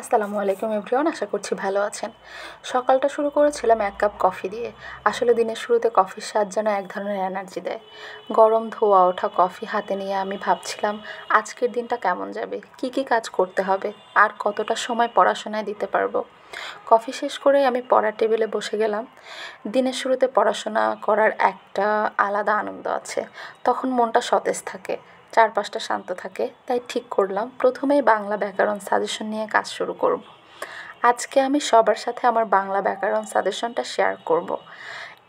আসসালামু আলাইকুম এভরিওয়ান, আশা করছি ভালো আছেন। সকালটা শুরু করেছিলাম এক কাপ কফি দিয়ে। আসলে দিনের শুরুতে কফির স্বাদ যেন এক ধরনের এনার্জি দেয়। গরম ধোয়া ওঠা কফি হাতে নিয়ে আমি ভাবছিলাম আজকের দিনটা কেমন যাবে, কি কি কাজ করতে হবে, আর কতটা সময় পড়াশোনায় দিতে পারবো। কফি শেষ করে আমি পড়ার টেবিলে বসে গেলাম। দিনের শুরুতে পড়াশোনা করার একটা আলাদা আনন্দ আছে। তখন মনটা সতেজ থাকে, চারপাশটা শান্ত থাকে। তাই ঠিক করলাম প্রথমেই বাংলা ব্যাকরণ সাজেশন নিয়ে কাজ শুরু করব। আজকে আমি সবার সাথে আমার বাংলা ব্যাকরণ সাজেশনটা শেয়ার করব।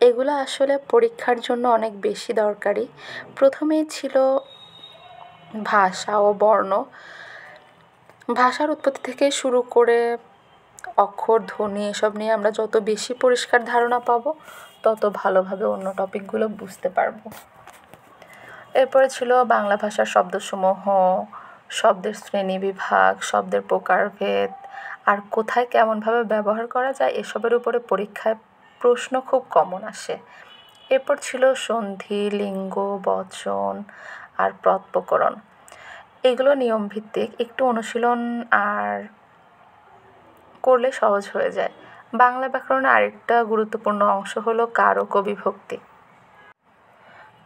এগুলো আসলে পরীক্ষার জন্য অনেক বেশি দরকারি। প্রথমেই ছিল ভাষা ও বর্ণ। ভাষার উৎপত্তি থেকে শুরু করে অক্ষর, ধ্বনি এসব নিয়ে আমরা যত বেশি পরিষ্কার ধারণা পাবো, তত ভালোভাবে অন্য টপিকগুলো বুঝতে পারবো। এরপরে ছিল বাংলা ভাষার শব্দসমূহ, শব্দের শ্রেণীবিভাগ, শব্দের প্রকারভেদ, আর কোথায় কেমনভাবে ব্যবহার করা যায় এসবের উপরে পরীক্ষায় প্রশ্ন খুব কমন আসে। এরপর ছিল সন্ধি, লিঙ্গ, বচন আর প্রত্যকরণ। এগুলো নিয়মভিত্তিক, একটু অনুশীলন আর করলে সহজ হয়ে যায়। বাংলা ব্যাকরণের আরেকটা গুরুত্বপূর্ণ অংশ হলো কারক ও বিভক্তি।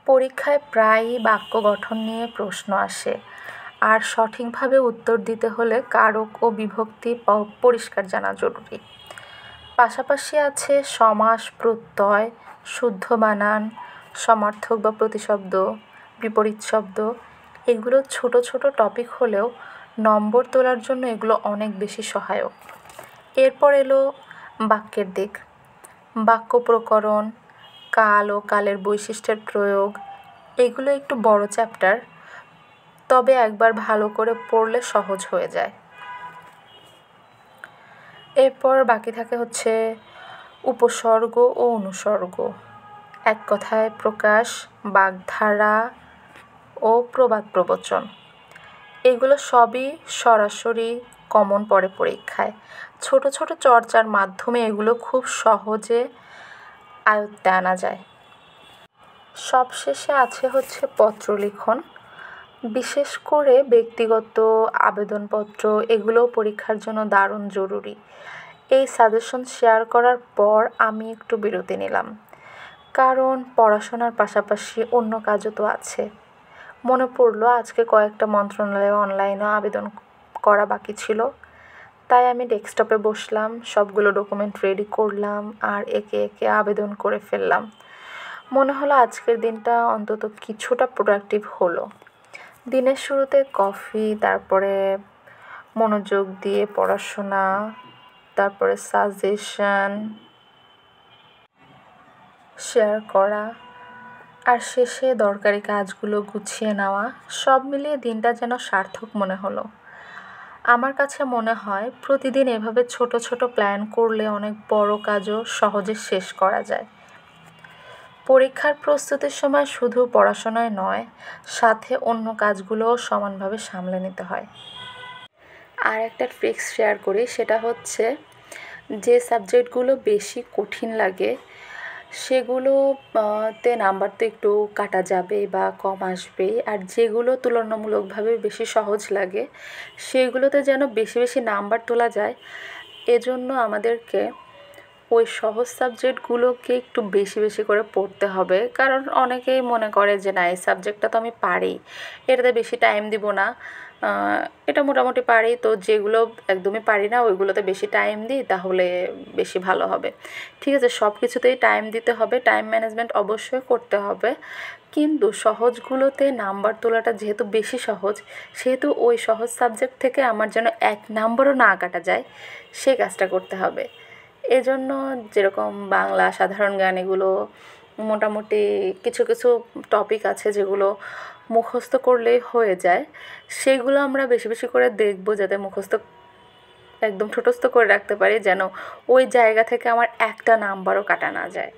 পরীক্ষায় প্রায়ই বাক্য গঠন নিয়ে প্রশ্ন আসে, আর সঠিকভাবে উত্তর দিতে হলে কারক ও বিভক্তি পরিষ্কার জানা জরুরি। পাশাপাশি আছে সমাস, প্রত্যয়, শুদ্ধ বানান, সমার্থক বা প্রতিশব্দ, বিপরীত শব্দ। এগুলো ছোট ছোট টপিক হলেও নম্বর তোলার জন্য এগুলো অনেক বেশি সহায়ক। এরপর এলো বাক্যের দিক। বাক্য প্রকরণ, কাল ও কালের বৈশিষ্ট্যের প্রয়োগ, এগুলো একটু বড় চ্যাপ্টার, তবে একবার ভালো করে পড়লে সহজ হয়ে যায়। এরপর বাকি থাকে হচ্ছে উপসর্গ ও অনুসর্গ, এক কথায় প্রকাশ, বাগধারা ও প্রবাদ প্রবচন। এগুলো সবই সরাসরি কমন পড়ে পরীক্ষায়। ছোট ছোট চর্চার মাধ্যমে এগুলো খুব সহজে আয়ত্তে আনা যায়। সবশেষে আছে হচ্ছে পত্রলিখন। বিশেষ করে ব্যক্তিগত আবেদনপত্র, এগুলোও পরীক্ষার জন্য দারুণ জরুরি। এই সাজেশন শেয়ার করার পর আমি একটু বিরতি নিলাম, কারণ পড়াশোনার পাশাপাশি অন্য কাজও তো আছে। মনে পড়লো আজকে কয়েকটা মন্ত্রণালয়ে অনলাইনে আবেদন করা বাকি ছিল। তাই আমি ডেস্কটপে বসলাম, সবগুলো ডকুমেন্ট রেডি করলাম আর একে একে আবেদন করে ফেললাম। মনে হলো আজকের দিনটা অন্তত কিছুটা প্রোডাক্টিভ হলো। দিনের শুরুতে কফি, তারপরে মনোযোগ দিয়ে পড়াশোনা, তারপরে সাজেশন শেয়ার করা, আর শেষে দরকারি কাজগুলো গুছিয়ে নেওয়া, সব মিলিয়ে দিনটা যেন সার্থক মনে হলো। আমার কাছে মনে হয় প্রতিদিন এভাবে ছোট ছোট প্ল্যান করলে অনেক বড় কাজও সহজে শেষ করা যায়। পরীক্ষার প্রস্তুতির সময় শুধু পড়াশোনায় নয়, সাথে অন্য কাজগুলোও সমানভাবে সামলে নিতে হয়। আর একটা ট্রিক্স শেয়ার করি, সেটা হচ্ছে যে সাবজেক্টগুলো বেশি কঠিন লাগে সেগুলোতে নাম্বার তো একটু কাটা যাবে বা কম আসবেই, আর যেগুলো তুলনামূলকভাবে বেশি সহজ লাগে সেগুলোতে যেন বেশি বেশি নাম্বার তোলা যায়। এজন্য আমাদেরকে ওই সহজ সাবজেক্টগুলোকে একটু বেশি বেশি করে পড়তে হবে, কারণ অনেকেই মনে করে যে না, এই সাবজেক্টটা তো আমি পারি, এটাতে বেশি টাইম দিব না, এটা মোটামুটি পারি, তো যেগুলো একদমই পারি না ওইগুলোতে বেশি টাইম দিই তাহলে বেশি ভালো হবে। ঠিক আছে, সব কিছুতেই টাইম দিতে হবে, টাইম ম্যানেজমেন্ট অবশ্যই করতে হবে, কিন্তু সহজগুলোতে নাম্বার তোলাটা যেহেতু বেশি সহজ, সেহেতু ওই সহজ সাবজেক্ট থেকে আমার যেন 1 নাম্বারও না কাটা যায়, সেই কাজটা করতে হবে। এজন্য যেরকম বাংলা, সাধারণ জ্ঞান, এগুলো মোটামুটি কিছু কিছু টপিক আছে যেগুলো মুখস্থ করলেই হয়ে যায়, সেগুলো আমরা বেশি বেশি করে দেখব যাতে মুখস্থ একদম ঠোঁটস্থ করে রাখতে পারি, যেন ওই জায়গা থেকে আমার একটা নাম্বারও কাটা না যায়।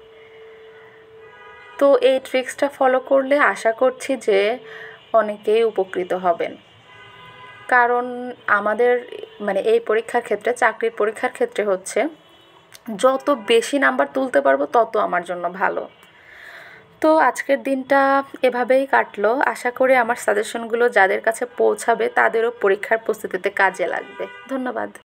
তো এই ট্রিক্সটা ফলো করলে আশা করছি যে অনেকেই উপকৃত হবেন, কারণ আমাদের এই পরীক্ষার ক্ষেত্রে, চাকরির পরীক্ষার ক্ষেত্রে হচ্ছে যত বেশি নাম্বার তুলতে পারবো তত আমার জন্য ভালো। তো আজকের দিনটা এভাবেই কাটলো। আশা করি আমার সাজেশনগুলো যাদের কাছে পৌঁছাবে তাদেরও পরীক্ষার প্রস্তুতিতে কাজে লাগবে। ধন্যবাদ।